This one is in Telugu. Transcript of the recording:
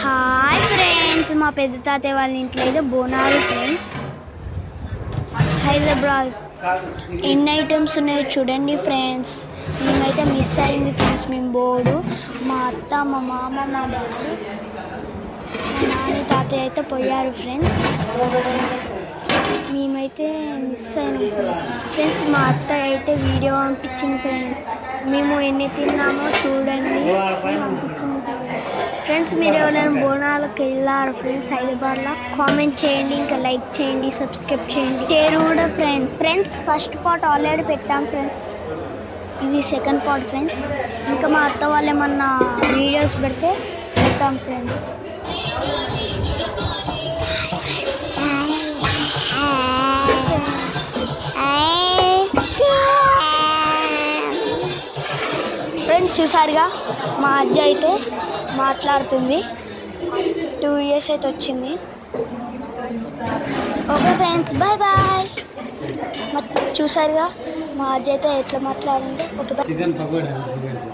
హాయ్ ఫ్రెండ్స్, మా పెద్ద తాతయ్య వాళ్ళ ఇంట్లో అయితే బోనాలు ఫ్రెండ్స్. హైదరాబాద్ ఎన్ని ఐటమ్స్ ఉన్నాయో చూడండి ఫ్రెండ్స్. మేమైతే మిస్ అయింది ఫ్రెండ్స్ మేము బోర్డు. మా అత్త, మా మామ, మా డాడీ, మా నాన్న, తాతయ్య అయితే పోయారు ఫ్రెండ్స్. మేమైతే మిస్ అయినాం ఫ్రెండ్స్. మా అత్త అయితే వీడియో పంపించింది ఫ్రెండ్స్. మేము ఎన్ని తిన్నామో చూడండి పంపించింది ఫ్రెండ్స్. మీరు ఎవరైనా బోనాలకు వెళ్ళారు ఫ్రెండ్స్ హైదరాబాద్లో? కామెంట్ చేయండి, ఇంకా లైక్ చేయండి, సబ్స్క్రైబ్ చేయండి, షేర్ కూడా ఫ్రెండ్స్. ఫస్ట్ పార్ట్ ఆల్రెడీ పెట్టాం ఫ్రెండ్స్, ఇది సెకండ్ పార్ట్ ఫ్రెండ్స్. ఇంకా మా అత్త వాళ్ళు ఏమన్నా వీడియోస్ పెడితే పెడతాం ఫ్రెండ్స్. ఫ్రెండ్స్ చూసారుగా, మా అజ్జ అయితే మాట్లాడుతుంది. 2 years అయితే వచ్చింది. Okay friends, bye bye. చూసారుగా మా అజ్జ అయితే ఎట్లా మాట్లాడిందో. Okay bye.